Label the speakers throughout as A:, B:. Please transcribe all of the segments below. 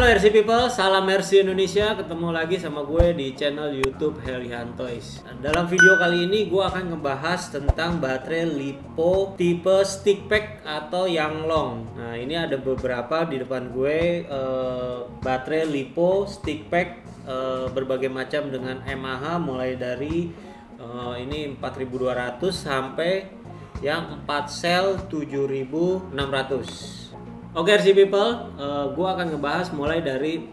A: Halo RC People, salam RC Indonesia. Ketemu lagi sama gue di channel YouTube Helihan Toys. Dalam video kali ini gue akan ngebahas tentang baterai LiPo tipe stick pack atau yang long. Nah, ini ada beberapa di depan gue baterai LiPo stick pack berbagai macam dengan mAh, mulai dari ini 4200 sampai yang 4 sel 7600. Oke RC People, gue akan ngebahas mulai dari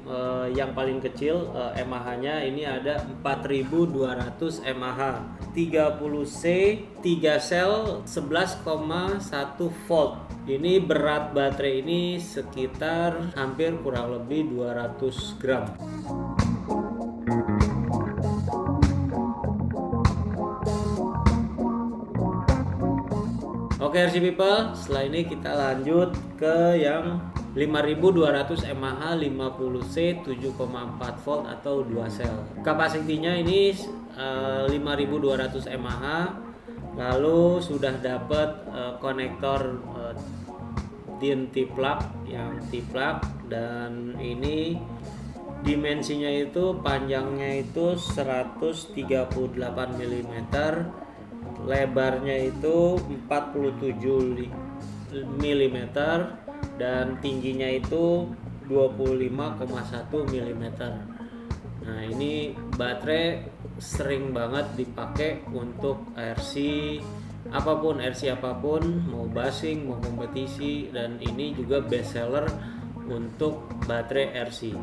A: yang paling kecil, mAh-nya ini ada 4200 mAh, 30C, 3 sel, 11,1 volt. Ini berat baterai ini sekitar hampir kurang lebih 200 gram. Oke RC People, setelah ini kita lanjut ke yang 5200 mAh 50C 7,4 volt atau 2 sel. Kapasitinya ini 5200 mAh. Lalu sudah dapat konektor DIN T-plug yang T-plug, dan ini dimensinya itu panjangnya itu 138 mm, lebarnya itu 47 mm, dan tingginya itu 25,1 mm. Nah, ini baterai sering banget dipakai untuk RC apapun, mau basing, mau kompetisi, dan ini juga best seller untuk baterai RC.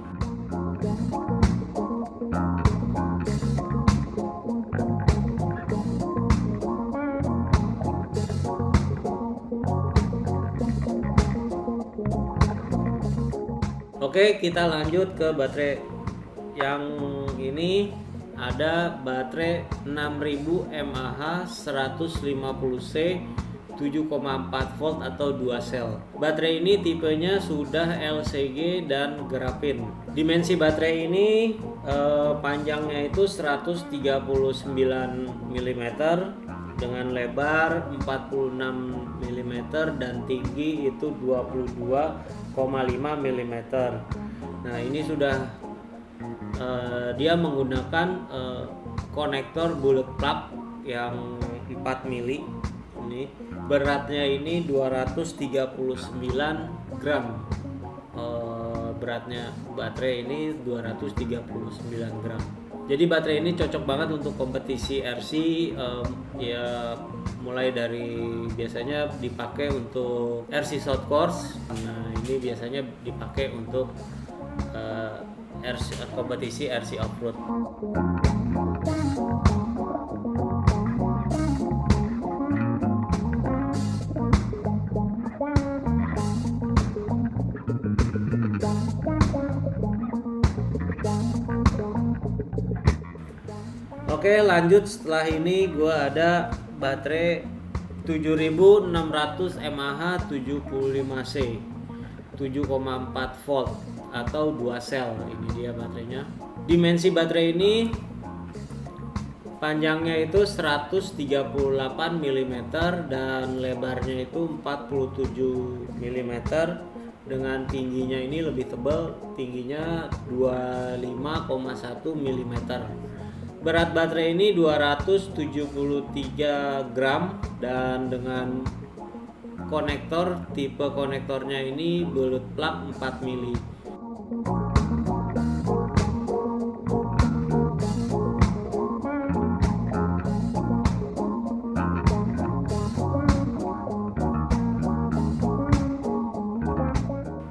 A: Oke, kita lanjut ke baterai yang ini. Ada baterai 6000 mAh 150C 7,4 volt atau 2 sel. Baterai ini tipenya sudah LCG dan grafin. Dimensi baterai ini panjangnya itu 139 mm dengan lebar 46 mm dan tinggi itu 22,5 mm. Nah, ini sudah dia menggunakan konektor bullet plug yang 4 mili. Ini beratnya ini 239 gram. Beratnya baterai ini 239 gram. Jadi baterai ini cocok banget untuk kompetisi RC, ya mulai dari biasanya dipakai untuk RC short course. Nah, ini biasanya dipakai untuk kompetisi RC off-road. Oke, lanjut. Setelah ini gua ada baterai 7600 mAh 75C 7,4 volt atau 2 sel. Ini dia baterainya. Dimensi baterai ini panjangnya itu 138 mm dan lebarnya itu 47 mm, dengan tingginya ini lebih tebal, tingginya 25,1 mm. Berat baterai ini 273 gram dan dengan konektor, tipe konektornya ini bullet plug 4 mili.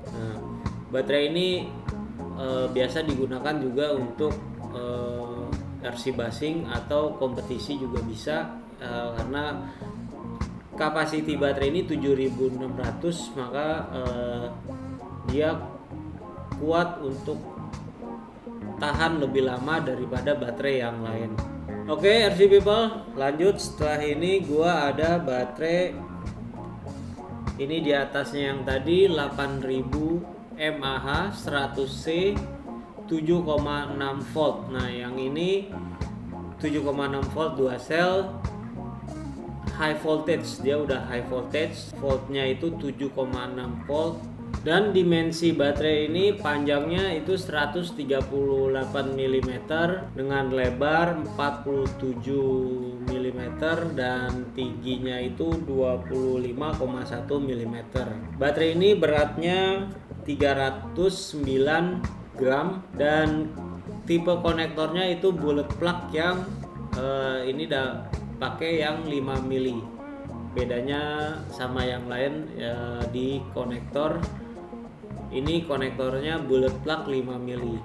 A: Nah, baterai ini biasa digunakan juga untuk RC basing atau kompetisi juga bisa, karena kapasiti baterai ini 7600, maka dia kuat untuk tahan lebih lama daripada baterai yang lain. Oke RC People, lanjut. Setelah ini gua ada baterai ini di atasnya yang tadi 8000 mAh 100C 7,6 volt. Nah, yang ini 7,6 volt 2 sel, high voltage. Dia udah high voltage, voltnya itu 7,6 volt Dan dimensi baterai ini panjangnya itu 138 mm dengan lebar 47 mm dan tingginya itu 25,1 mm. Baterai ini beratnya 309 gram dan tipe konektornya itu bullet plug yang ini pakai yang 5 mili. Bedanya sama yang lain di konektor. Ini konektornya bullet plug 5 mili.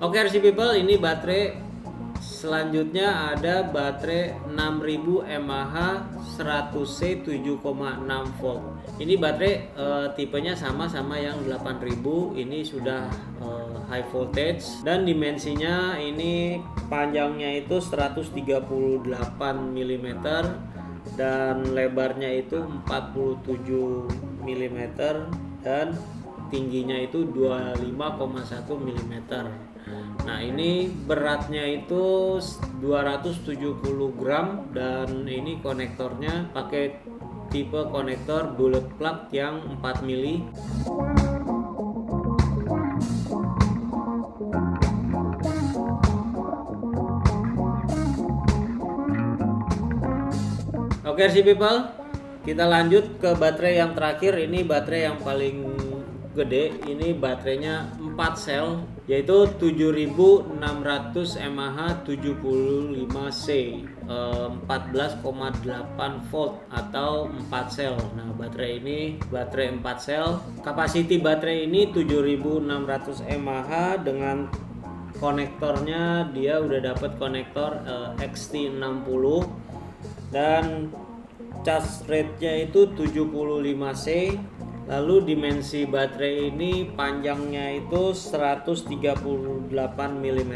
A: Oke RC people, ini baterai. Selanjutnya ada baterai 6000 mAh 100C 7,6 volt. Ini baterai tipenya sama yang 8000. Ini sudah high voltage dan dimensinya ini panjangnya itu 138 mm dan lebarnya itu 47 mm dan tingginya itu 25,1 mm. Nah, ini beratnya itu 270 gram dan ini konektornya pakai tipe konektor bullet plug yang 4 mili. Oke RC people, kita lanjut ke baterai yang terakhir. Ini baterai yang paling gede. Ini baterainya 4 sel yaitu 7600 mAh 75C 14,8 volt atau 4 sel. Nah, baterai ini baterai 4 sel. Kapasiti baterai ini 7600 mAh dengan konektornya dia udah dapat konektor XT60 dan charge rate-nya itu 75C. Lalu dimensi baterai ini panjangnya itu 138 mm,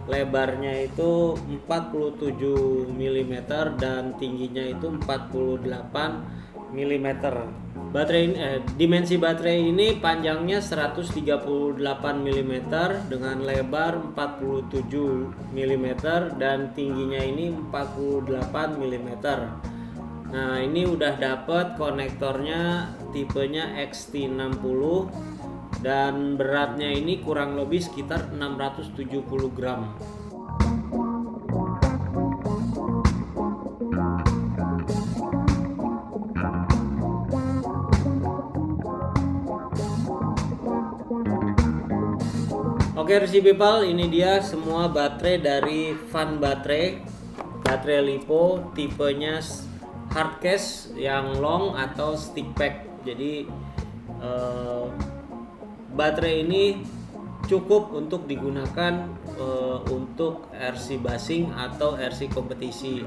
A: lebarnya itu 47 mm dan tingginya itu 48 mm. Dimensi baterai ini panjangnya 138 mm dengan lebar 47 mm dan tingginya ini 48 mm. Nah, ini udah dapet konektornya tipenya XT60 dan beratnya ini kurang lebih sekitar 670 gram. Oke RC people, ini dia semua baterai dari Fun Baterai. Baterai LiPo tipenya hard case yang long atau stick pack. Jadi baterai ini cukup untuk digunakan untuk RC basing atau RC kompetisi.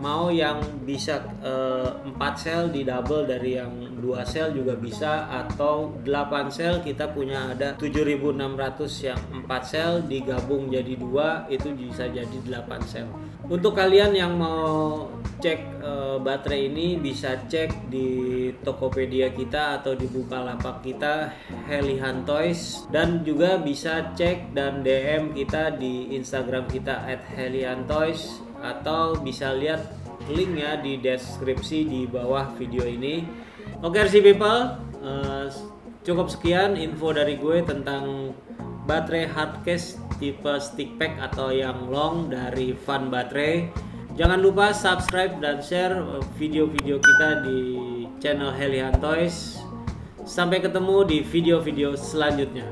A: Mau yang bisa 4 sel di double dari yang 2 sel juga bisa, atau 8 sel kita punya ada 7600 yang 4 sel digabung jadi 2 itu bisa jadi 8 sel. Untuk kalian yang mau cek baterai ini bisa cek di Tokopedia kita atau di Bukalapak kita Helihan Toys, dan juga bisa cek dan DM kita di Instagram kita @helihantoys, atau bisa lihat linknya di deskripsi di bawah video ini. Oke RC people, cukup sekian info dari gue tentang baterai hardcase tipe stick pack atau yang long dari Fun Baterai. Jangan lupa subscribe dan share video-video kita di channel Helihan Toys. Sampai ketemu di video-video selanjutnya.